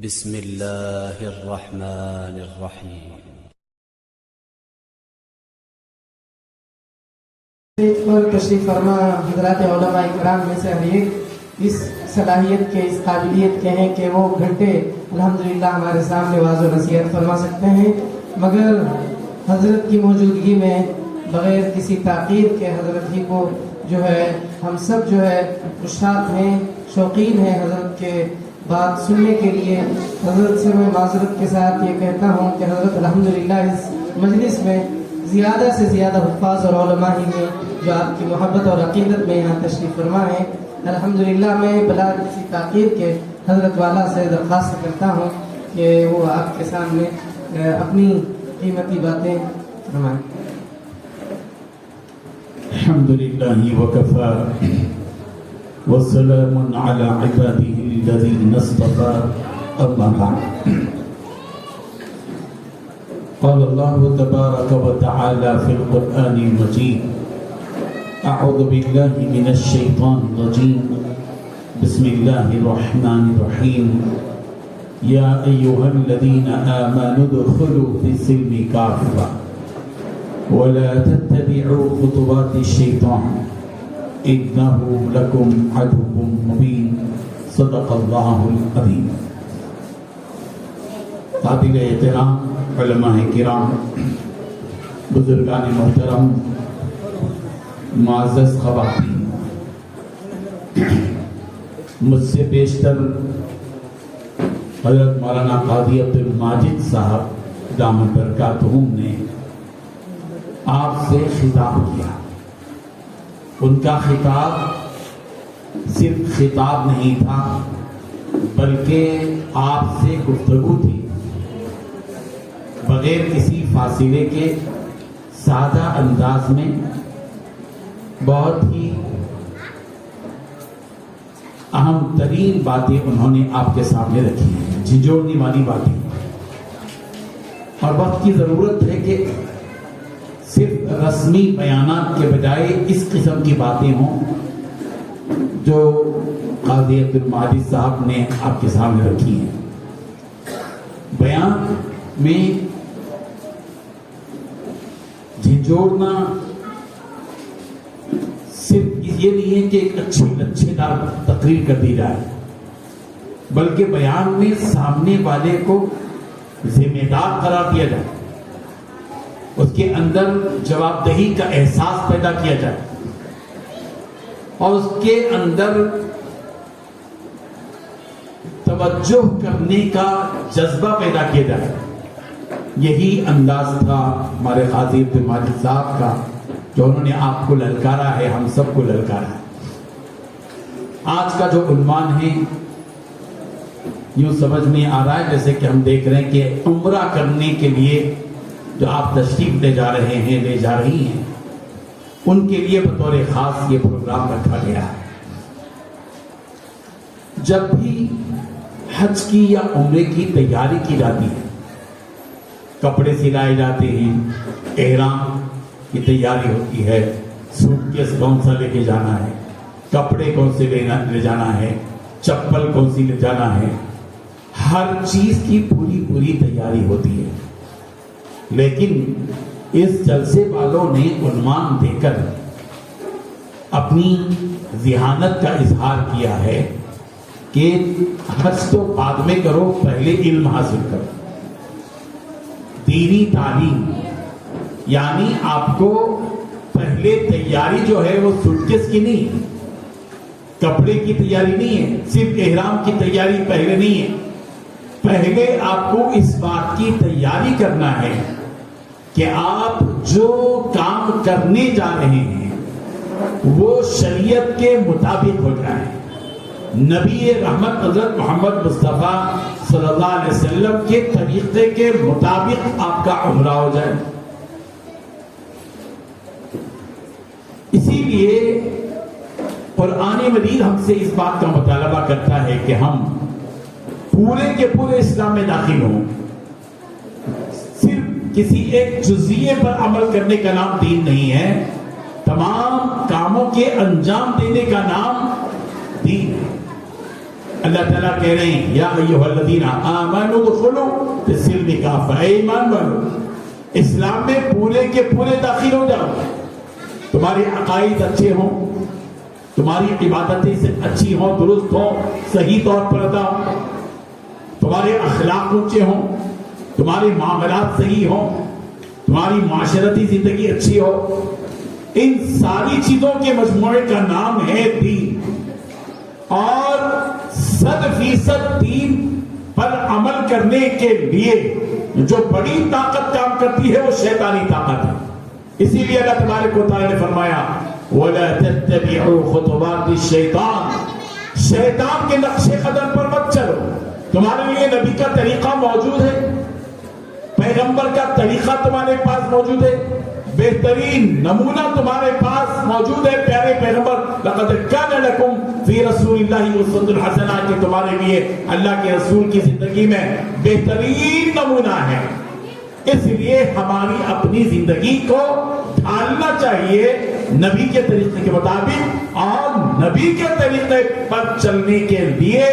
بسم اللہ الرحمن الرحیم۔ پر تشریف فرما حضرات علماء اکرام میں سے ہر ایک اس صلاحیت کے، اس قابلیت کے ہیں کہ وہ گھنٹے الحمدللہ ہمارے سامنے واعظ و نصیحت فرما سکتے ہیں، مگر حضرت کی موجودگی میں بغیر کسی تاخیر کے حضرت ہی کو جو ہے ہم سب جو ہے مشتاق ہیں، شوقین ہیں حضرت کے بات سننے کے لیے۔ حضرت سے میں معذرت کے ساتھ یہ کہتا ہوں کہ حضرت الحمدللہ اس مجلس میں زیادہ سے زیادہ حفاظ اور علماء ہی ہیں جو آپ کی محبت اور عقیدت میں یہاں تشریف فرما ہیں۔ الحمدللہ میں بلا کسی تاخیر کے حضرت والا سے درخواست کرتا ہوں کہ وہ آپ کے سامنے اپنی قیمتی باتیں فرمائیں۔ الحمدللہ وکفی وسلام علی عباده الذین اصطفى اما بعد۔ قال اللہ تبارک وتعالی فی القرآن المجید اعوذ باللہ من الشیطان الرجیم بسم اللہ الرحمن الرحیم یا ایہا الذین آمنوا ادخلوا فی السلم کافة ولا تتبعوا خطوات الشیطان انه لکم عدو مبین صدق اللہ العظیم۔ قابل احترام علماء کرام، بزرگان محترم، معزز خواتین، مجھ سے بیشتر حضرت مولانا قاضی عبد الماجد صاحب دامت برکاتہم نے آپ سے خطاب کیا۔ ان کا خطاب صرف خطاب نہیں تھا بلکہ آپ سے گفتگو تھی، بغیر کسی فاصلے کے سادہ انداز میں بہت ہی اہم ترین باتیں انہوں نے آپ کے سامنے رکھی ہیں، جھنجھوڑنے والی باتیں۔ اور وقت کی ضرورت ہے کہ صرف رسمی بیانات کے بجائے اس قسم کی باتیں ہوں جو قاضی عبد الماجد صاحب نے آپ کے سامنے رکھی ہیں۔ بیان میں جھنجھوڑنا صرف یہ نہیں ہے کہ ایک اچھی دار تقریر کر دی جائے، بلکہ بیان میں سامنے والے کو ذمہ دار قرار دیا جائے، اس کے اندر جواب دہی کا احساس پیدا کیا جائے اور اس کے اندر توجہ کرنے کا جذبہ پیدا کیا جائے۔ یہی انداز تھا ہمارے قاضی عبد الماجد صاحب کا جو انہوں نے آپ کو للکارا ہے، ہم سب کو للکارا ہے۔ آج کا جو عنوان ہے یوں سمجھ میں آ رہا ہے جیسے کہ ہم دیکھ رہے ہیں کہ عمرہ کرنے کے لیے جو آپ تشریف لے جا رہے ہیں، لے جا رہی ہیں، ان کے لیے بطور خاص یہ پروگرام رکھا گیا ہے۔ جب بھی حج کی یا عمرے کی تیاری کی جاتی ہے، کپڑے سلائے جاتے ہیں، احرام کی تیاری ہوتی ہے، سوٹ کیس کون سا لے کے جانا ہے، کپڑے کون سے لے جانا ہے، چپل کون سی لے جانا ہے، ہر چیز کی پوری تیاری ہوتی ہے۔ لیکن اس جلسے والوں نے عنوان دے کر اپنی ذہانت کا اظہار کیا ہے کہ حج تو بعد میں کرو، پہلے علم حاصل کرو، دینی تعلیم، یعنی آپ کو پہلے تیاری جو ہے وہ سوٹکیس کی نہیں، کپڑے کی تیاری نہیں ہے، صرف احرام کی تیاری پہلے نہیں ہے، پہلے آپ کو اس بات کی تیاری کرنا ہے کہ آپ جو کام کرنے جا رہے ہیں وہ شریعت کے مطابق ہو جائے، نبی رحمت حضرت محمد مصطفیٰ صلی اللہ علیہ وسلم کے طریقے کے مطابق آپ کا عمرہ ہو جائے۔ اسی لیے قرآن مجید ہم سے اس بات کا مطالبہ کرتا ہے کہ ہم پورے کے پورے اسلام میں داخل ہوں۔ صرف کسی ایک جزئیے پر عمل کرنے کا نام دین نہیں ہے، تمام کاموں کے انجام دینے کا نام دین ہے۔ اللہ تعالیٰ کہہ رہے ہیں یا ایھا الذین آمنوا ادخلوا فی السلم کافۃ، اے ایمان والو اسلام میں پورے کے پورے داخل ہو جاؤ. تمہارے عقائد اچھے ہوں، تمہاری عبادتیں سے اچھی ہوں، درست ہوں، صحیح طور پر ادا ہوں، تمہارے اخلاق اونچے ہوں، تمہارے معاملات صحیح ہوں، تمہاری معاشرتی زندگی اچھی ہو. ان ساری چیزوں کے مجموعے کا نام ہے دین. اور 100% دین پر عمل کرنے کے لیے جو بڑی طاقت کام کرتی ہے وہ شیطانی طاقت ہے. اسی لیے اللہ تبارک و تعالی نے فرمایا وَلَا تَتَّبِعُوا خُطُوَاتِ الشَّيْطَانِ، شیطان کے نقش قدم پر مت چلو. تمہارے لیے نبی کا طریقہ موجود ہے، پیغمبر کا طریقہ تمہارے پاس موجود ہے، بہترین نمونہ تمہارے پاس موجود ہے، پیارے پیغمبر لقد کان لکم فی رسول اللہ اسوۃ حسنہ، کہ تمہارے لیے اللہ کے رسول کی زندگی میں بہترین نمونہ ہے. اس لیے ہماری اپنی زندگی کو ڈھالنا چاہیے نبی کے طریقے کے مطابق، اور نبی کے طریقے پر چلنے کے لیے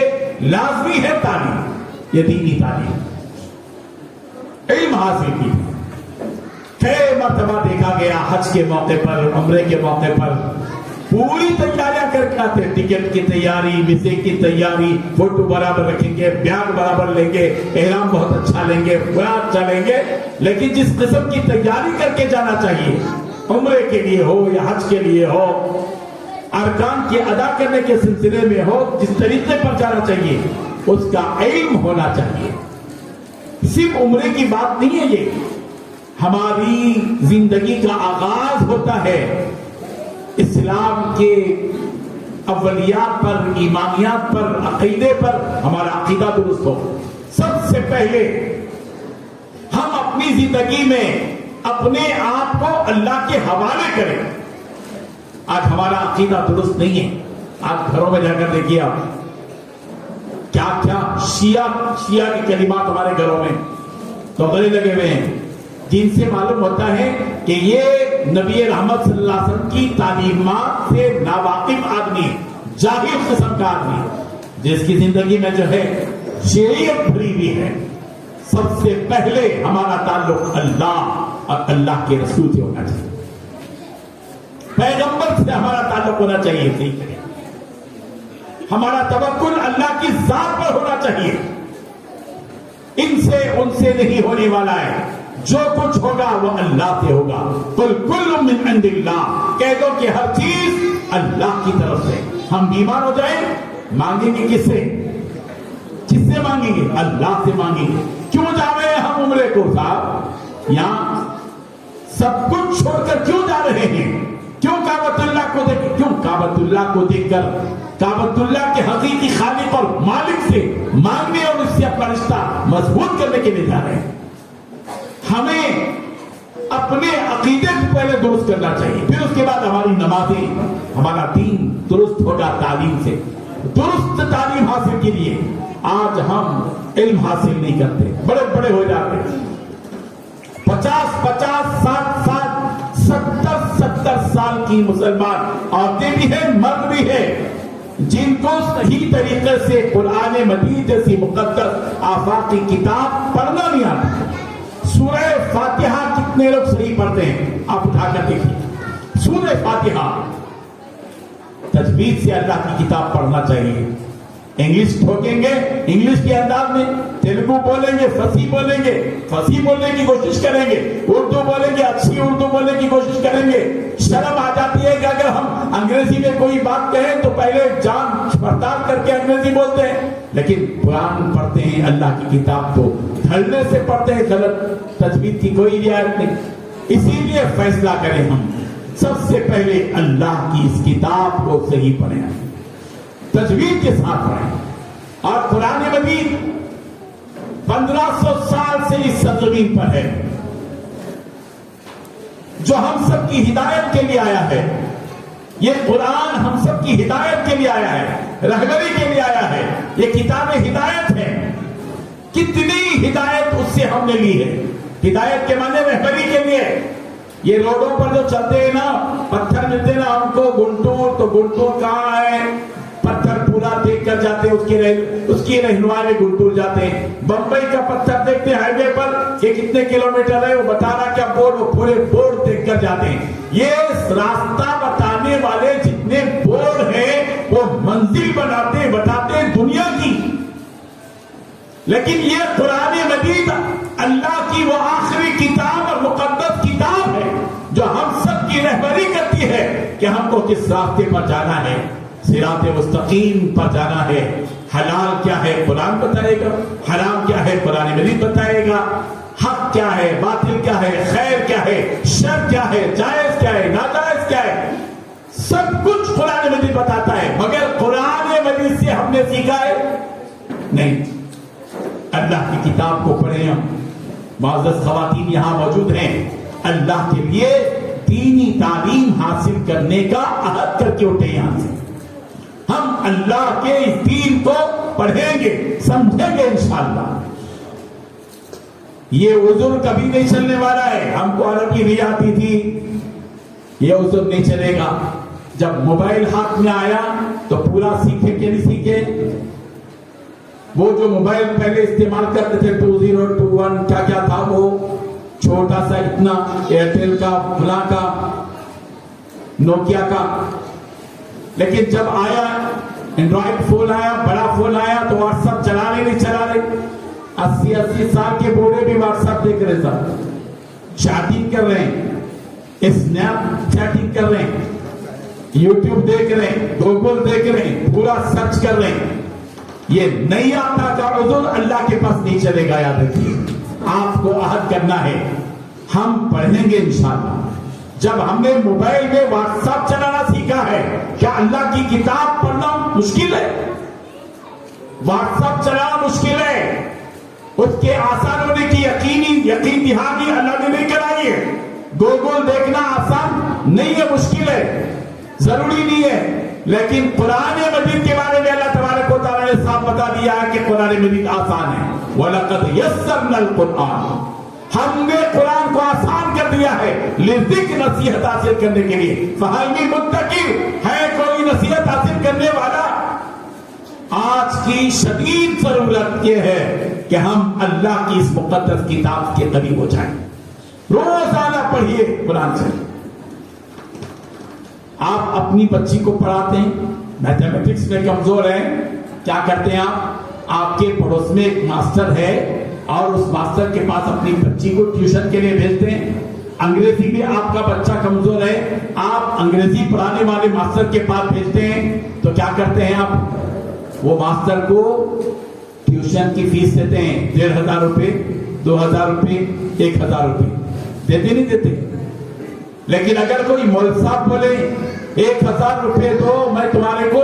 لازمی ہے تعلیم، یہ دینی تعلیم، علم حاصل کی. کئی مرتبہ دیکھا گیا حج کے موقع پر، عمرے کے موقع پر پوری تیاریاں کر کے آتے، ٹکٹ کی تیاری، ویزے کی تیاری، فوٹو برابر رکھیں گے، بیاگ برابر لیں گے، احرام بہت اچھا لیں گے، بہت اچھا لیں گے. لیکن جس قسم کی تیاری کر کے جانا چاہیے، عمرے کے لیے ہو یا حج کے لیے ہو، ارکان کی ادا کرنے کے سلسلے میں ہو، جس طریقے پر جانا چاہیے اس کا علم ہونا چاہیے. صرف عمرے کی بات نہیں ہے، یہ ہماری زندگی کا آغاز ہوتا ہے اسلام کے اولیات پر، ایمانیات پر، عقیدے پر. ہمارا عقیدہ درست ہو. سب سے پہلے ہم اپنی زندگی میں اپنے آپ کو اللہ کے حوالے کریں. آج ہمارا عقیدہ درست نہیں ہے. آج گھروں میں جا کر دیکھیے آپ کیا کیا شیعہ کے کلمات ہمارے گھروں میں توغلے لگے ہوئے ہیں، جن سے معلوم ہوتا ہے کہ یہ نبی رحمت صلی اللہ علیہ وسلم کی تعلیمات سے ناواقف آدمی، جاہل قسم کا آدمی، جس کی زندگی میں جو ہے شریعت بھری ہوئی ہے. سب سے پہلے ہمارا تعلق اللہ اور اللہ کے رسول سے ہونا چاہیے، پیغمبر سے ہمارا تعلق ہونا چاہیے. ٹھیک ہے، ہمارا توکل اللہ کی ذات پر ہونا چاہیے. ان سے نہیں ہونے والا ہے. جو کچھ ہوگا وہ اللہ سے ہوگا. قل کل من عند اللہ، کہہ دو کہ ہر چیز اللہ کی طرف سے. ہم بیمار ہو جائیں مانگیں گے کس سے مانگیں گے؟ اللہ سے مانگیں گے. کیوں جا رہے ہیں ہم عمرے کو صاحب؟ یہاں سب کچھ چھوڑ کر کیوں جا رہے ہیں؟ کیوں کعبۃ اللہ کو دیکھ کیوں کعبۃ اللہ کو دیکھ کر کعبۃ اللہ کے حقیقی خالق اور مالک سے مانگنے اور اس سے اپنا رشتہ مضبوط کرنے کے لیے جا رہے ہیں. ہمیں اپنے عقیدے کو پہلے درست کرنا چاہیے، پھر اس کے بعد ہماری نمازیں، ہمارا دین درست ہوگا. تعلیم سے درست تعلیم حاصل کیجیے. آج ہم علم حاصل نہیں کرتے، بڑے بڑے ہو جاتے ہیں. 50 60 سال کی مسلمان عورتیں بھی ہیں، مرد بھی ہیں، جن کو صحیح طریقے سے قرآن مجید جیسی مقدس آفاقی کتاب پڑھنا نہیں آتا. سورہ فاتحہ کتنے لوگ صحیح پڑھتے ہیں؟ آپ اٹھا کر دیکھیے. سورہ فاتحہ تجوید سے اللہ کی کتاب پڑھنا چاہیے. انگلش ٹھوکیں گے انگلش کے انداز میں، تیلگو بولیں گے فصیح بولیں گے، فصیح بولنے کی کوشش کریں گے، اردو بولیں گے اچھی اردو بولنے کی کوشش کریں گے. شرم آ جاتی ہے کہ اگر ہم انگریزی میں کوئی بات کہیں تو پہلے جان پڑتال کر کے انگریزی بولتے ہیں. لیکن قرآن پڑھتے ہیں، اللہ کی کتاب کو دھڑنے سے پڑھتے ہیں، غلط تجوید کی کوئی رعایت نہیں. اسی لیے فیصلہ کریں ہم سب سے پہلے اللہ کی اس کتاب کو صحیح پڑھیں، تجوید کے ساتھ پڑھیں. اور قرآن مجید 1500 سال سے اس سرزمین پر ہے، جو ہم سب کی ہدایت کے لیے آیا ہے. یہ قرآن ہم سب کی ہدایت کے لیے آیا ہے، رہبری کے لیے آیا ہے. یہ کتاب ہدایت ہے. کتنی ہدایت اس سے ہم نے لی ہے. ہدایت کے معنی رہبری کے لیے. یہ روڈوں پر جو چلتے ہیں نا، پتھر ملتے نا ہم کو گنٹور، تو گنٹور کہاں ہے؟ پتھر پورا بھولا دیکھ کر جاتے ہیں, اس کی رہنمائی میں گل جاتے ہیں. بمبئی کا پتھر دیکھتے ہیں ہائی وے پر کہ کتنے کلومیٹر ہے, وہ بتا رہا کیا بورڈ, وہ پورے بورڈ دیکھ کر جاتے ہیں. یہ راستہ بتانے والے جتنے بورڈ ہیں وہ منزل بتاتے ہیں دنیا کی. لیکن یہ قرآن مجید اللہ کی وہ آخری کتاب اور مقدس کتاب ہے جو ہم سب کی رہبری کرتی ہے کہ ہم کو کس راستے پر جانا ہے, صراط مستقیم پر جانا ہے. حلال کیا ہے قرآن بتائے گا, حرام کیا ہے قرآن مجید بتائے گا, حق کیا ہے, باطل کیا ہے, خیر کیا ہے, شر کیا ہے, جائز کیا ہے, ناجائز کیا ہے, سب کچھ قرآن مجید بتاتا ہے. مگر قرآن مجید سے ہم نے سیکھا ہے نہیں. اللہ کی کتاب کو پڑھیں. ہم معزز خواتین یہاں موجود ہیں, اللہ کے لیے دینی تعلیم حاصل کرنے کا عہد کر کے اٹھے یہاں سے. ہم اللہ کے اس دین کو پڑھیں گے, سمجھیں گے انشاءاللہ. یہ عذر کبھی نہیں چلنے والا ہے. ہم کو عربی نہیں آتی تھی, یہ عذر نہیں چلے گا. جب موبائل ہاتھ میں آیا تو پورا سیکھے کہ نہیں سیکھے. وہ جو موبائل پہلے استعمال کرتے تھے 2021 کیا تھا, وہ چھوٹا سا اتنا, ایئرٹیل کا, فلاں کا, نوکیا کا. لیکن جب آیا اینڈرائڈ فون آیا, بڑا فون آیا, تو واٹس ایپ چلا رہے 80 سال کے بوڑھے بھی واٹس ایپ دیکھ رہے سر, چیٹنگ کر رہے ہیں, اسنیپ چیٹنگ کر رہے ہیں, یوٹیوب دیکھ رہے ہیں, گوگل دیکھ رہے ہیں, پورا سرچ کر رہے ہیں. یہ نہیں آتا کا عذر اللہ کے پاس نہیں چلے گا. یاد رکھیے, آپ کو عہد کرنا ہے, ہم پڑھیں گے انشاءاللہ. جب ہم نے موبائل میں واٹس ایپ چلانا سیکھا ہے, کیا اللہ کی کتاب پڑھنا مشکل ہے؟ واٹس ایپ چلانا مشکل ہے. اس کے آسان ہونے کی یقین دہانی اللہ نے نہیں کرائی ہے. گوگل دیکھنا آسان نہیں ہے, مشکل ہے, ضروری نہیں ہے. لیکن قرآن مجید کے بارے میں اللہ تبارک و تعالیٰ نے صاف بتا دیا ہے کہ قرآن مجید آسان ہے. وَلَقَدْ يَسَّرْنَا الْقُرْآنَ, ہم نے قرآن کو آسان کر دیا ہے لِذِكْرِ, نصیحت حاصل کرنے کے لیے. فَهَلْ مِن مُدَّكِرٍ, ہے کوئی نصیحت حاصل کرنے والا؟ آج کی شدید ضرورت یہ ہے کہ ہم اللہ کی اس مقدس کتاب کے قریب ہو جائیں. روزانہ پڑھیے قرآن سے. آپ اپنی بچی کو پڑھاتے ہیں, میتھمیٹکس میں کمزور ہیں, کیا کرتے ہیں آپ کے پڑوس میں ایک ماسٹر ہے اور اس ماسٹر کے پاس اپنی بچی کو ٹیوشن کے لیے بھیجتے ہیں. انگریزی میں آپ کا بچہ کمزور ہے, آپ انگریزی پڑھانے والے ماسٹر کے پاس بھیجتے ہیں, تو کیا کرتے ہیں آپ, وہ ماسٹر کو ٹیوشن کی فیس دیتے ہیں 1500 روپے, 2000 روپے, 1000 روپے. دیتے نہیں دیتے؟ لیکن اگر کوئی مولوی صاحب بولے 1000 روپے دو, میں تمہارے کو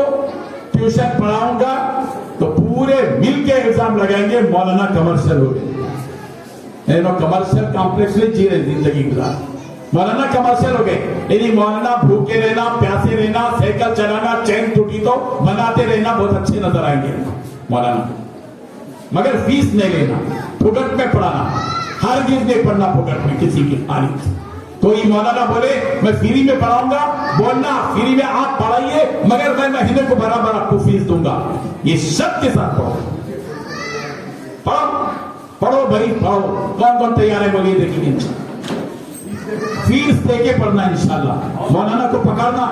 ٹیوشن پڑھاؤں گا, تو پورے مل کے الزام لگائیں گے مولانا کمرشل ہو گئے. کمرشل کمپلیکس میں جی رہے زندگی گزار, مولانا کمرشل ہو گئے. یعنی مولانا بھوکے رہنا, پیاسے رہنا, سائیکل چلانا, چین ٹوٹی تو بناتے رہنا, بہت اچھے نظر آئیں گے مولانا, مگر فیس نہیں لینا, پھوکٹ میں پڑھانا. ہرگز نہیں پڑھنا پھوکٹ میں کسی کی تعلیم. کوئی مولانا بولے میں فری میں پڑھاؤں گا, بولنا فری میں آپ پڑھائیے مگر میں مہینے کو برابر آپ کو فیس دوں گا. یہ شرط کے ساتھ پڑھو, پڑھو بھائی پڑھو. کون تیار ہے بولیے, دیکھیں گے فیس دے کے پڑھنا انشاءاللہ. مولانا کو پکڑنا,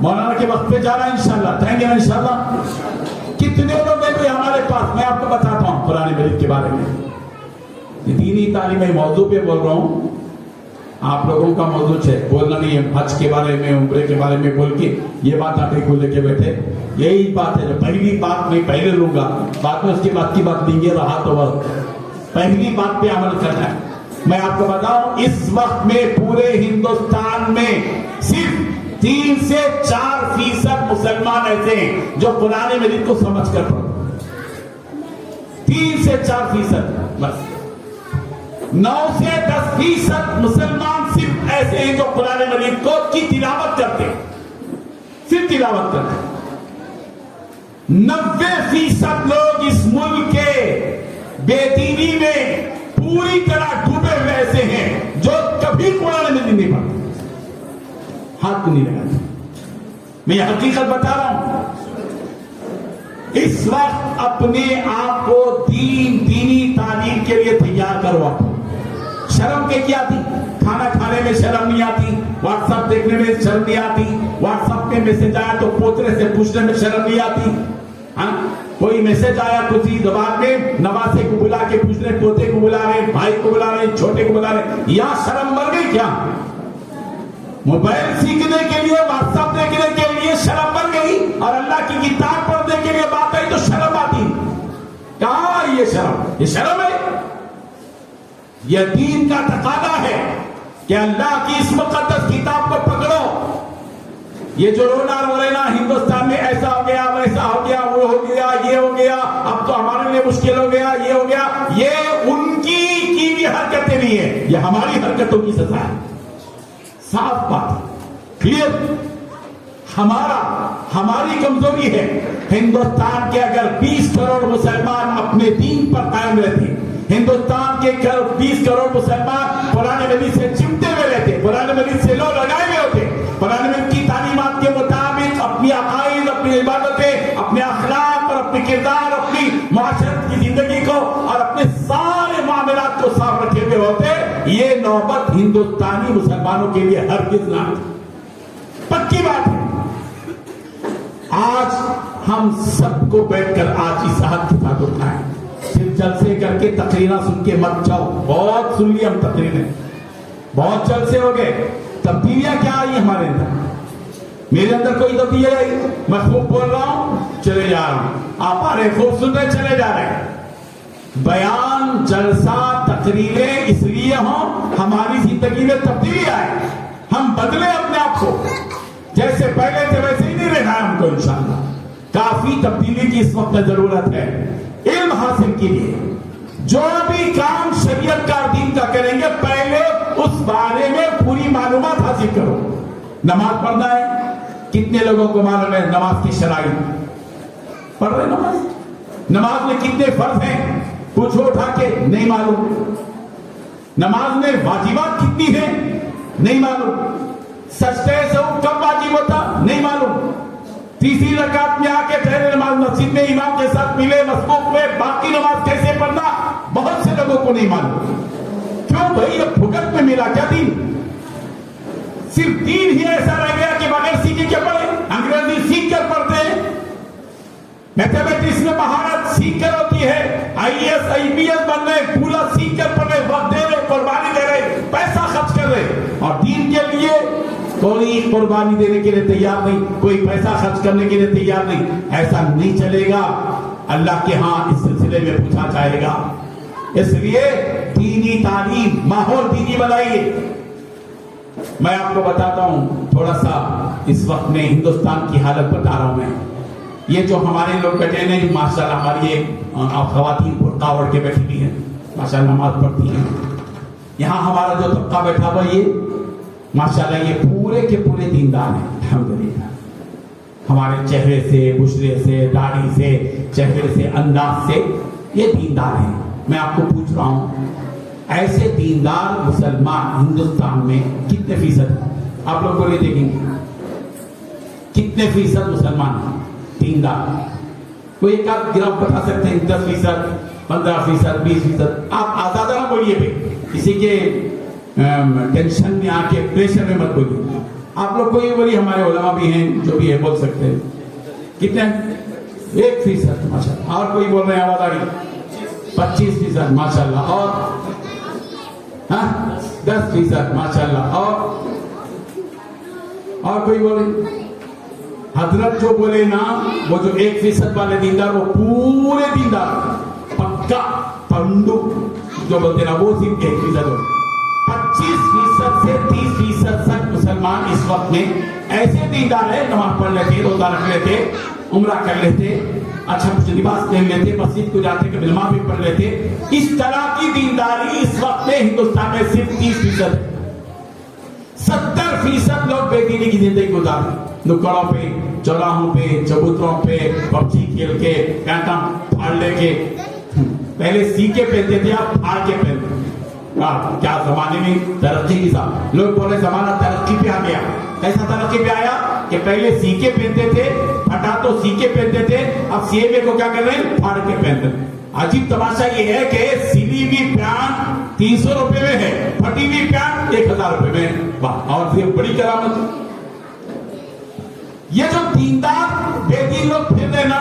مولانا کے وقت پہ جانا انشاءاللہ, جائیں گے نا انشاءاللہ. کتنے لوگ ہیں ہمارے پاس, میں آپ کو بتاتا ہوں قرآن مجید کے بارے میں. دینی تعلیم موضوع پہ بول رہا ہوں, آپ لوگوں کا موضوع ہے, بولنا نہیں ہے. حج کے بارے میں, عمرے کے بارے میں بول کے یہ بات آپ کو لے کے بیٹھے. یہی بات ہے, جو پہلی بات میں پہلے لوں گا, بعد میں اس کے بعد کی بات دیں گے. رہا تو وقت پہلی بات پہ عمل کرنا ہے. میں آپ کو بتاؤں, اس وقت میں پورے ہندوستان میں صرف 3 سے 4% مسلمان ایسے ہیں جو قرآن مجید کو سمجھ کر پڑھتے. 3 سے 4% بس. 9 سے 10% مسلمان صرف ایسے ہیں جو قرآن مجید کو کی تلاوت کرتے ہیں, صرف تلاوت کرتے ہیں. 90% لوگ اس ملک کے بے دینی میں پوری طرح ڈوبے ہوئے ایسے ہیں جو کبھی قرآن مجید نہیں پڑھتے, ہاتھ کو نہیں لگاتے. میں یہ حقیقت بتا رہا ہوں. اس وقت اپنے آپ کو دینی تعلیم کے لیے تیار کرو. شرم کے کیا تھی؟ کھانا کھانے میں شرم نہیں آتی، واٹس ایپ دیکھنے میں شرم نہیں آتی، واٹس ایپ میں میسج آیا تو پوترے سے پوچھنے میں شرم نہیں آتی. ہاں کوئی میسج آیا کسی زبان میں، نواسے کو بلا کے پوچھ رہے، پوتے کو بلا رہے، بھائی کو بلا رہے، چھوٹے کو بلا رہے. یا شرم مر گئی کیا؟ موبائل سیکھنے کے لیے، واٹس ایپ دیکھنے کے لیے شرم مر گئی، اور اللہ کی کتاب پڑھنے کے لیے بات آئی تو شرم آتی. کہاں یہ شرم؟ یہ شرم ہے؟ یہ دین کا تقاضا ہے کہ اللہ کی اس مقدس کتاب کو پکڑو. یہ جو رونا رو لینا ہندوستان میں ایسا ہو گیا، ویسا ہو گیا، وہ ہو گیا، یہ ہو گیا، اب تو ہمارے لیے مشکل ہو گیا، یہ ہو گیا، یہ ان کی بھی حرکتیں نہیں ہیں، یہ ہماری حرکتوں کی سزا ہے. صاف بات، کلیئر. ہماری کمزوری ہے. ہندوستان کے اگر 20 کروڑ مسلمان اپنے دین پر قائم رہتے، ہندوستان کے 20 کروڑ مسلمان قرآن مجید سے چمٹے ہوئے رہتے، قرآن مجید سے لو لگائے ہوئے ہوتے، قرآن مجید کی تعلیمات کے مطابق اپنی عقائد، اپنی عبادتیں، اپنے اخلاق اور اپنے کردار، اپنی معاشرت کی زندگی کو اور اپنے سارے معاملات کو صاف رکھے ہوئے ہوتے، یہ نوبت ہندوستانی مسلمانوں کے لیے ہرگز نہ آتی. پکی بات ہے. آج ہم سب کو بیٹھ کر آج اس حد کی بات اٹھائیں. صرف جلسے کر کے تقریریں سن کے مت جاؤ. بہت سن لی ہم تقریریں، بہت جلسے ہو گئے. تبدیلیاں کیا آئی ہمارے اندر؟ میرے اندر کوئی تبدیلی آئی؟ میں خوب بول رہا ہوں، چلے جا رہا ہوں. آپ آ رہے خوب سن رہے، چلے جا رہے ہیں. بیان، جلسہ، تقریریں اس لیے ہوں ہماری زندگی میں تبدیلی آئے، ہم بدلے اپنے آپ کو. جیسے پہلے تھے ویسے ہی نہیں رہنا ہے ہم کو. انشاءاللہ کافی تبدیلی کی اس وقت ضرورت ہے. علم حاصل کیجیے. جو بھی کام شریعت کا دین کا کریں گے پہلے اس بارے میں پوری معلومات حاصل کرو. نماز پڑھنا ہے، کتنے لوگوں کو معلوم ہے نماز کی شرائط؟ پڑھ رہے نماز میں کتنے فرض ہیں؟ پوچھو اٹھا کے، نہیں معلوم. نماز میں واجبات کتنی ہیں؟ نہیں معلوم. سجدے سے کب واجب ہوتا؟ نہیں معلوم. تیسری رکعت میں آ کے ٹھہرے نماز مسجد میں امام کے ساتھ ملے مسبوق میں، باقی نماز کیسے پڑھنا بہت سے لوگوں کو نہیں معلوم. کیوں بھائی؟ اب بھگت میں ملا کیا دین؟ صرف دین ہی ایسا رہ گیا کہ بغیر سیکھے کیا پڑھے؟ انگریزی سیکھ کر پڑھتے ہیں، میتھمیٹکس میں مہارت سیکھ کر ہوتی ہے، IAS IPS بن رہے، پورا سیکھ کر پڑھ رہے، وقت دے رہے، قربانی دے رہے، پیسہ خرچ کر رہے، اور دین کے لیے کوئی قربانی دینے کے لیے تیار نہیں، کوئی پیسہ خرچ کرنے کے لیے تیار نہیں. ایسا نہیں چلے گا. اللہ کے ہاں اس سلسلے میں پوچھا جائے گا. اس لیے دینی تعلیم، ماحول دینی بنائیے. میں آپ کو بتاتا ہوں تھوڑا سا اس وقت میں ہندوستان کی حالت بتا رہا ہوں. میں یہ جو ہمارے لوگ بیٹھے ہیں ماشاءاللہ، ہماری ایک خواتین برقع اوڑھ کے بیٹھی ہوئی ہیں، ماشاءاللہ نماز پڑھتی ہیں. یہاں ہمارا جو طبقہ بیٹھا ہوا یہ ماشاءاللہ یہ پورے کے پورے دیندار ہیں الحمدللہ. ہمارے چہرے سے، بشرے سے، داڑھی سے، چہرے سے، انداز سے یہ دیندار ہیں. میں آپ کو پوچھ رہا ہوں ایسے دیندار مسلمان ہندوستان میں کتنے فیصد ہیں؟ آپ لوگ بولے دیکھیں گے کتنے فیصد مسلمان ہیں دیندار؟ کوئی ایک آپ گراف بتا سکتے ہیں؟ 10%، 15%، 20%؟ آپ آزادہ نہ بولیے بھائی، کسی کے ٹینشن میں آ کے پریشر میں مت بولیے. آپ لوگ کوئی بولیے، ہمارے علماء بھی ہیں جو بھی ہے بول سکتے ہیں. کتنے؟ 1%، ماشاءاللہ. اور کوئی بول رہے ہیں آواز آ رہی؟ 25%، ماشاءاللہ. اور 10%، ماشاءاللہ. اور کوئی بولے؟ حضرت جو بولے نا وہ جو 1% والے دیندار وہ پورے دیندار پکا پنڈو جو بولتے نا وہ صرف 1% ہو. 25% سے 30% تک مسلمان اس وقت میں ایسے دیندار ہیں، نماز پڑھ لیتے، روزہ رکھ لیتے، عمرہ کر لیتے، اچھا کچھ لباس پہن لیتے، مسجد کو جاتے کلمہ بھی پڑھ لیتے. اس طرح کی دینداری اس وقت میں ہندوستان میں صرف 30%. 70% لوگ بے دینی کی زندگی گزارتے، نکڑوں پہ، چوراہوں پہ، چبوتروں پہ پبجی کھیل کے، کانٹا پھاڑ لے کے. پہلے سیکھے پہنتے تھے، اب پھاڑ کے پہنتے. کیا زمانے میں ترقی کی ساتھ لوگ بولے زمانہ ترقی پہ آ گیا. کیسا ترقی پہ آیا کہ پہلے سیکھے پہنتے تھے، پھٹا تو سیکے پہنتے تھے، اب سیے ہوئے کو کیا کر رہے ہیں؟ پھاڑ کے پہنتے ہیں۔ عجیب تماشا یہ ہے کہ سلی ہوئی پیانٹ 300 روپے میں ہے، پھٹی ہوئی پیانٹ 1000 روپے میں ہے۔ واہ، اور یہ بڑی کرامت ہے۔ یہ جو دیندار بے دین لوگ پھر رہے نا،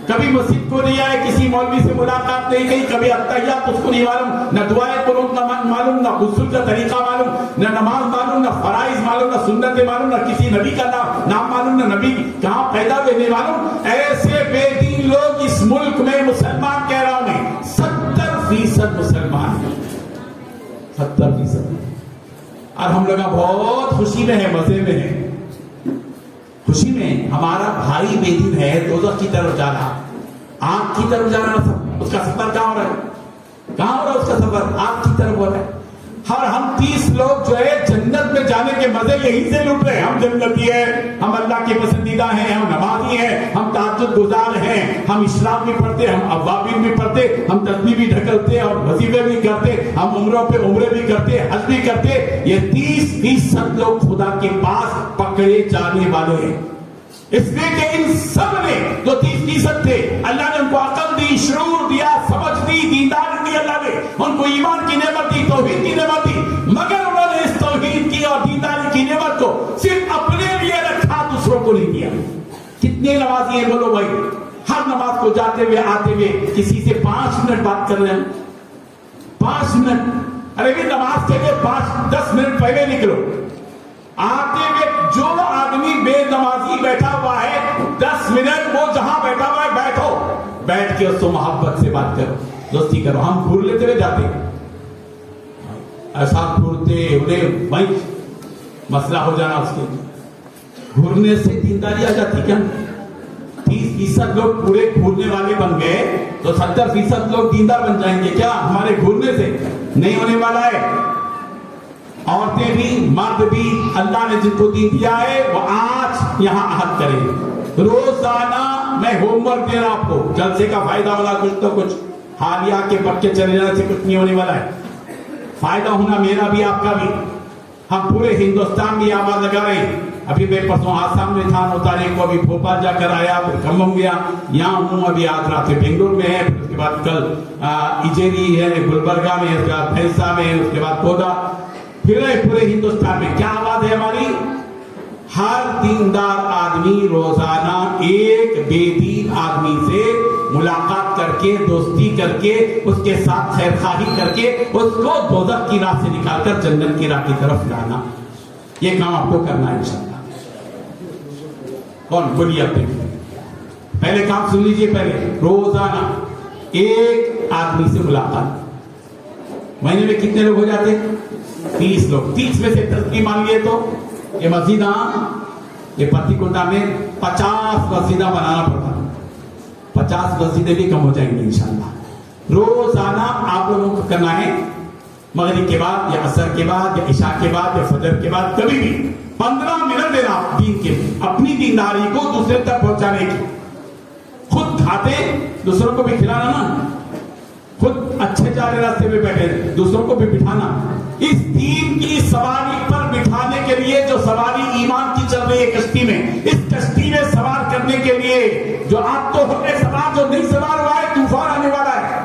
کبھی مسجد کو نہیں آئے، کسی مولوی سے ملاقات نہیں کی، کبھی اتحیات اس کو نہیں معلوم، نہ دعائیں قنوت نہ معلوم، نہ غسل کا طریقہ معلوم، نہ نماز معلوم، نہ فرائض معلوم، نہ سنتیں معلوم، نہ کسی نبی کا نام معلوم، نہ نبی کہاں پیدا ہوئے نہیں معلوم، ایسے بے دین لوگ اس ملک میں مسلمان کہہ رہا ہوں میں 70% مسلمان ہیں، 70%۔ اور ہم لوگ بہت خوشی میں ہیں، مزے میں ہیں، خوشی میں ہمارا بھائی بے دین ہے، دوزخ کی طرف جانا، آگ کی طرف جانا، اس کا سفر کہاں ہو رہا ہے؟ کہاں ہو رہا ہے اس کا سفر؟ آگ کی طرف ہو رہا ہے۔ اور ہم 30 لوگ جو ہے جنت میں جانے کے مزے یہیں سے لوٹ رہے ہیں۔ ہم جنتی ہیں، ہم اللہ کے پسندیدہ ہیں، ہم نمازی ہیں، ہم تہجد گزار ہیں، ہم اسلام بھی پڑھتے، ہم اوابین بھی پڑھتے، ہم تسبیح بھی ڈھکلتے اور وظیفے بھی کرتے، ہم عمروں پہ عمرے بھی کرتے، حج بھی کرتے۔ یہ 30% لوگ خدا کے پاس پکڑے جانے والے ہیں، اس لیے کہ ان سب نے جو 30% تھے، اللہ نے ان کو عقل دی، شعور دیا، سمجھ دی، دیندار دی، اللہ نے ان کو ایمان کی نعمت دی، توحید کی نعمت دی، مگر انہوں نے اس توحید کی اور دینداری کی نعمت کو صرف اپنے لیے رکھا، دوسروں کو نہیں دیا۔ کتنے نمازی ہیں بولو بھائی، ہر نماز کو جاتے ہوئے آتے ہوئے کسی سے 5 منٹ بات کر رہے ہیں، 5 منٹ، ارے بھی نماز کے لیے 5-10 منٹ پہلے نکلو۔ آتے ہوئے جو آدمی بے نمازی بیٹھا ہوا ہے 10 منٹ وہ جہاں بیٹھا ہوا ہے بیٹھو، بیٹھ کے اس کو محبت سے بات کرو، دوستی کرو۔ ہم گھور لیتے ہوئے جاتے ایسا گھورتے انہیں بھائی مسئلہ ہو جانا، اس کے گھورنے سے دینداری آ جاتی کیا؟ 30% لوگ پورے گھورنے والے بن گئے تو 70% لوگ دیندار بن جائیں گے کیا ہمارے گھورنے سے؟ نہیں ہونے والا ہے۔ عورتیں بھی مرد بھی اللہ نے جن کو دین دیا ہے وہ آج یہاں عہد کریں، روزانہ میں ہوم ورک دے رہا آپ کو، جلسے کا فائدہ ہونا کچھ تو کچھ، حالیہ کے پڑھ کے چلے جانے سے کچھ نہیں ہونے والا ہے، فائدہ ہونا میرا بھی آپ کا بھی۔ ہم پورے ہندوستان میں آواز لگا رہے ہیں۔ ابھی میں پرسوں آسام میں تھا، 9 تاریخ کو ابھی بھوپال جا کر آیا، پھر کھمم گیا، یہاں ہوں، ابھی آج رات میں بنگلور میں ہے، پھر اس کے بعد کل اجیری ہے گلبرگہ میں، اس کے بعد بھینسا میں، اس کے بعد کودا، پھر پورے ہندوستان میں۔ کیا آواز ہے ہماری؟ ہر دیندار آدمی روزانہ ایک بے دین آدمی سے ملاقات کر کے، دوستی کر کے، اس کے ساتھ خیر خواہی کر کے اس کو دوزخ کی راہ سے نکال کر جنت کی راہ کی طرف لانا، یہ کام آپ کو کرنا ہے انشاءاللہ۔ کون بولیے؟ اپنے پہلے کام سن لیجئے، پہلے روزانہ ایک آدمی سے ملاقات۔ مہینے میں کتنے لوگ ہو جاتے؟ 30 لوگ۔ 30 میں سے 10 کی مان لیے تو یہ مسجد، یہ پتی کنڈا میں 50 مسجدیں بنانا پڑتا، 50 مسجدیں بھی کم ہو جائیں گی انشاءاللہ۔ روزانہ آپ لوگوں کو کرنا ہے، مغرب کے بعد یا عصر کے بعد یا عشاء کے بعد یا فجر کے بعد، کبھی بھی 15 منٹ دینا دین کے، اپنی دینداری کو دوسرے تک پہنچانے کی۔ خود کھاتے دوسروں کو بھی کھلانا نا، خود اچھے چارے راستے پہ بیٹھے دوسروں کو بھی بٹھانا۔ اس دین کی سواری پر بٹھانے کے لیے جو سواری ایمان کی چل رہی ہے کشتی میں، اس کشتی میں سوار کرنے کے لیے جو آپ تو ہوئے سوار، جو نہیں سوار ہوا ہے، طوفان آنے والا ہے،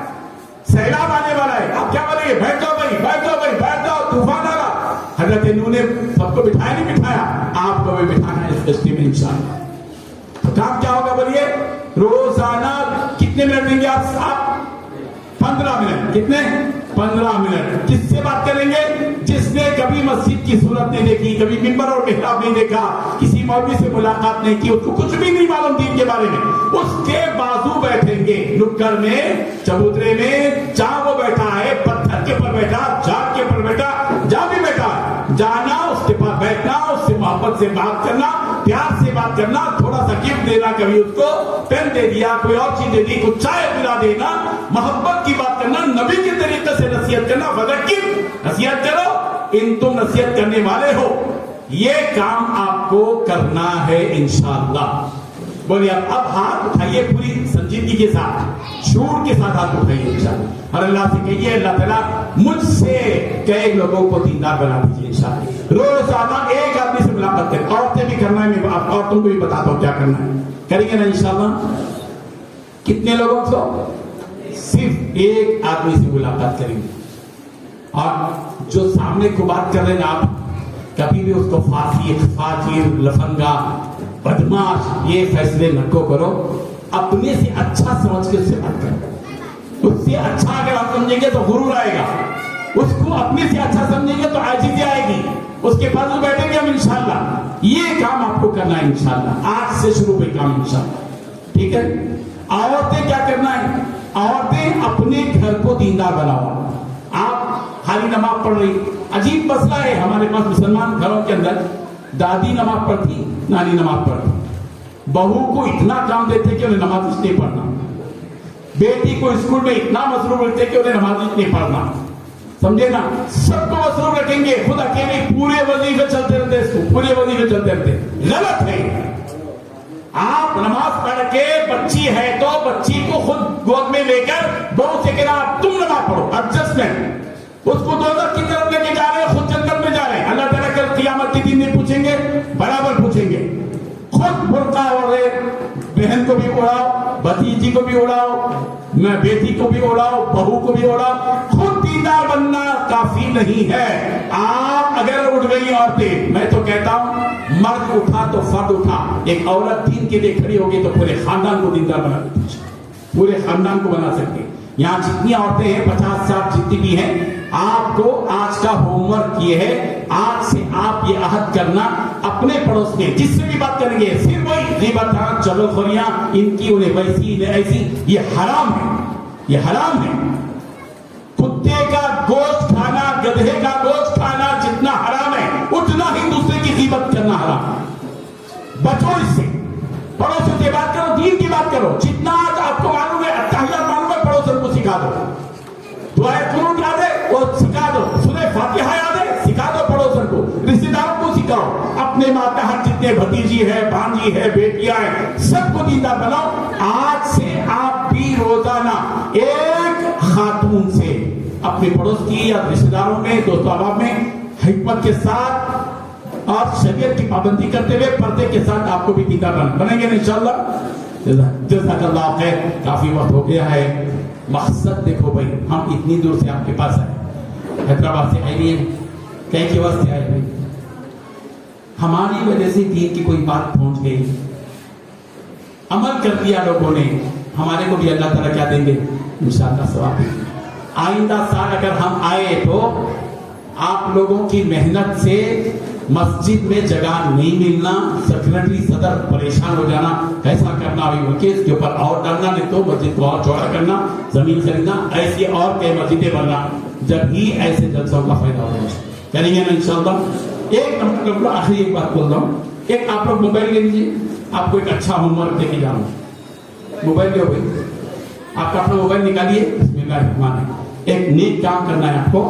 سیلاب آنے والا ہے، آپ کیا بولیں گے؟ بیٹھ جاؤ بھائی، بیٹھ جاؤ بھائی، بیٹھ جاؤ، طوفان آ رہا۔ حضرت نوح نے سب کو بٹھایا نہیں بٹھایا؟ آپ کو بھی بٹھانا ہے اس کشتی میں انشاءاللہ۔ تو کام کیا ہوگا بولیے؟ روزانہ کتنے منٹ دیں گے آپ؟ 15 منٹ۔ کتنے؟ 15 منٹ۔ کس سے بات کریں گے؟ جس نے کبھی مسجد کی صورت نہیں دیکھی، کبھی منبر اور محراب نہیں دیکھا، کسی مولوی سے ملاقات نہیں کی، اس کو کچھ بھی نہیں معلوم دین کے بارے میں، اس کے بازو بیٹھیں گے، نکڑ میں، چبوترے میں، جہاں وہ بیٹھا ہے، پتھر کے پر بیٹھا، جھاڑ کے پر بیٹھا، جہاں بھی بیٹھا، جانا، اس کے پاس بیٹھنا، اس سے محبت سے بات کرنا، پیار سے بات کرنا، تھوڑا سا گفٹ دینا، کبھی اس کو پین دے دیا، کوئی اور چیز دے دی، کچھ چائے پلا دینا، محبت کی بات کرنا، نبی کے طریقے سے نصیحت کرنا، فذکر، نصیحت کرو ان تم نصیحت کرنے والے ہو۔ یہ کام آپ کو کرنا ہے انشاءاللہ۔ بولیے اب ہاتھ اٹھائیے پوری سنجیدگی کے ساتھ، شعور کے ساتھ ہاتھ اٹھائیے انشاءاللہ، اور اللہ سے کہیے اللہ تعالیٰ مجھ سے کئی لوگوں کو دیندار بنا دیجیے انشاءاللہ۔ روزانہ ایک آدمی سے ملاقات کریں، عورتیں بھی کریں۔ کرنا ہے میں عورتوں کو بھی بتاتا ہوں کیا کرنا ہے. کریں گے نا انشاءاللہ؟ کتنے لوگوں کو؟ صرف ایک آدمی سے ملاقات کریں گے. اور جو سامنے کو بات کر رہے ہیں آپ کبھی بھی اس کو فاسق، فاجر، لفنگا، بدماش یہ فیصلے نہ کو کرو. اپنے سے اچھا سمجھ کے اس سے بات کرو. اس سے اچھا اگر آپ سمجھیں گے تو غرور آئے گا. اس کو اپنے سے اچھا سمجھیں گے تو عاجزی آئے گی. اس کے پاس بیٹھیں گے ہم انشاءاللہ. یہ کام آپ کو کرنا ہے انشاءاللہ. آج سے شروع ہوئے کام انشاءاللہ. ٹھیک ہے؟ عورتیں کیا کرنا ہے؟ عورتیں اپنے گھر کو دیندار بناؤ. آپ خالی نماز پڑھ رہی. عجیب مسئلہ ہے ہمارے پاس مسلمان گھروں کے اندر. دادی نماز پڑھتی، نانی نماز پڑھتی. بہو کو اتنا کام دیتے کہ انہیں نماز نہیں پڑھنا. بیٹی کو اسکول میں اتنا مصروف رکھتے کہ انہیں نماز نہیں پڑھنا. سمجھے نا؟ سب کو مصروف رکھیں گے، خود اکیلے پورے وظیفے چلتے رہتے. اس کو پورے وظیفے چلتے رہتے. غلط ہے. آپ نماز پڑھ کے بچی ہے تو بچی کو خود گود میں لے کر بہو سے کہنا تم نماز پڑھو. ایڈجسٹمنٹ. اس کو دوزخ کی طرف لے کے جا رہے ہیں، خود جنت میں جا رہے ہیں. اللہ تعالیٰ کل قیامت کے دن میں پوچھیں گے، برابر پوچھیں گے. خود برقع اور بہن کو بھی اڑاؤ، بھتیجی کو بھی اڑاؤ، میں بیٹی کو بھی اڑاؤ، بہو کو بھی اڑاؤ. خود دیندار بننا کافی نہیں ہے. آپ اگر اٹھ گئی عورتیں، میں تو کہتا ہوں مرد اٹھا تو فرد اٹھا. ایک عورت دین کے لیے کھڑی ہوگی تو پورے خاندان کو دیندار بنا دیتی. پورے خاندان کو بنا سکتے. یہاں جتنی عورتیں ہیں 50-60 جتنی بھی ہیں، آپ کو آج کا ہوم ورک یہ ہے. آج سے آپ یہ عہد کرنا اپنے پڑوس میں جس سے بھی بات کریں گے صرف وہی غیبت، چغلخوریاں، ان کی انہیں ویسی انہیں ایسی، یہ حرام ہے. یہ حرام ہے. کتے کا گوشت کھانا، گدھے کا گوشت کھانا جتنا حرام ہے اتنا ہی دوسرے کی غیبت کرنا حرام ہے. بچو اس سے. پڑوسوں سے بات کرو، دین کی بات کرو. جتنا آج آپ کو معلوم ہے، التحیات معلوم ہے، پڑوسوں کو سکھا دو. دعائے قنوت یاد ہے وہ سکھا دو. سورہ فاتحہ یاد ہے سکھا دو. پڑوسوں کو، رشتہ داروں کو سکھاؤ. اپنے ماتحت جتنے بھتیجی ہے، بھانجی ہے، بیٹیاں ہیں، سب کو دیندار بناؤ. آج سے آپ بھی روزانہ ایک خاتون سے اپنے پڑوس کی یا رشتہ داروں میں، دوست احباب میں حکمت کے ساتھ اور شریعت کی پابندی کرتے ہوئے پردے کے ساتھ آپ کو بھی دیندار بنیں گے انشاءاللہ. جزاک اللہ خیر. کافی وقت ہو گیا ہے. مقصد دیکھو بھائی، ہم اتنی دور سے آپ کے پاس آئے، حیدرآباد سے آئے نہیں ہے، کہیں کی وجہ سے آئے بھائی. ہماری وجہ سے دین کی کوئی بات پہنچ گئی، عمل کر دیا لوگوں نے، ہمارے کو بھی اللہ تعالیٰ کیا دیں گے؟ انشاءاللہ ثواب دیں گے. آئندہ سال اگر ہم آئے تو آپ لوگوں کی محنت سے مسجد میں جگہ نہیں ملنا، سیکرٹری صدر پریشان ہو جانا، کیسا کرنا ابھی اس کے اوپر اور ڈالنا، نہیں تو مسجد کو اور چوڑا کرنا، زمین خریدنا، ایسی اور کئی مسجدیں بننا. جب ہی ایسے جلسوں کا فائدہ ہوگا. کریں گے نا انشاءاللہ. ایک نمبر آخری ایک بات بول رہا ہوں. ایک آپ لوگ موبائل لے لیجیے. آپ کو ایک اچھا ہوم ورک دے کے جا رہا ہوں. موبائل لے ہوئے آپ کا اپنا موبائل نکالیے. بسم اللہ الرحمن الرحیم. ایک نیک کام کرنا ہے آپ کو.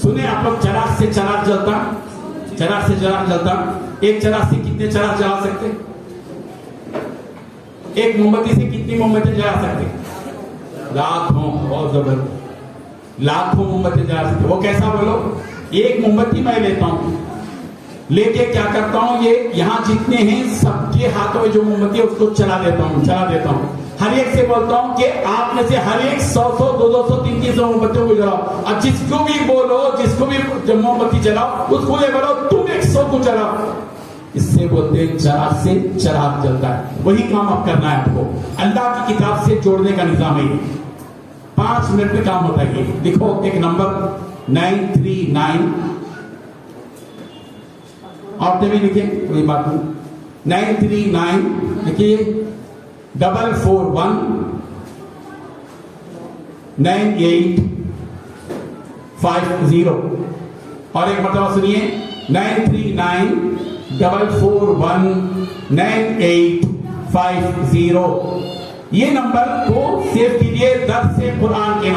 سنیں آپ لوگ، چراغ سے چراغ جلتا، چراغ سے چراغ جلتا. ایک چراغ سے کتنے چراغ جلا سکتے؟ ایک موم بتی سے کتنی موم بتی جلا سکتے؟ لاکھوں. بہت زبردست. لاکھوں موم بتی جلا سکتے. وہ کیسا بولو؟ ایک موم بتی میں لیتا ہوں، لے کے کیا کرتا ہوں، یہ یہاں جتنے ہیں سب کے ہاتھوں میں جو موم بتی ہے اس کو چلا دیتا ہوں. ہر ایک سے بولتا ہوں کہ آپ میں سے ہر ایک 100 200 300 موم بتیوں کو جلاؤ. اور جس کو بھی بولو، جس کو بھی جب موم بتی جلاؤ، اس کو یہ بولو تم 100 کو جلاؤ. اس سے بولتے ہیں چراغ سے چراغ جلتا ہے. وہی کام اب کرنا ہے آپ کو. اللہ کی کتاب سے جوڑنے کا نظام ہے. 5 منٹ میں کام ہوتا ہے. لکھو ایک نمبر 939. آپ نے بھی لکھے کوئی بات نہیں. 939 لکھیے. 441 9850. اور ایک مرتبہ سنیے 939 441 9850. یہ نمبر کو سیو کیجئے. درس قرآن کے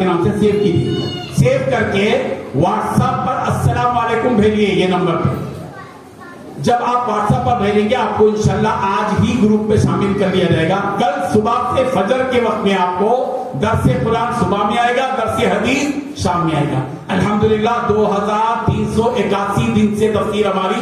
نام سے سیو کیجئے. سیو کر کے واٹس ایپ پر السلام علیکم بھیجیے. یہ نمبر پہ جب آپ واٹس ایپ پر بھیجیں گے آپ کو انشاءاللہ آج ہی گروپ میں شامل کر لیا جائے گا. کل صبح سے فجر کے وقت میں آپ کو درس قرآن صبح میں آئے گا، درس حدیث شام میں آئے گا. الحمدللہ 2381 دن سے تفسیر ہماری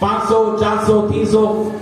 500, 400, 300,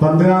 15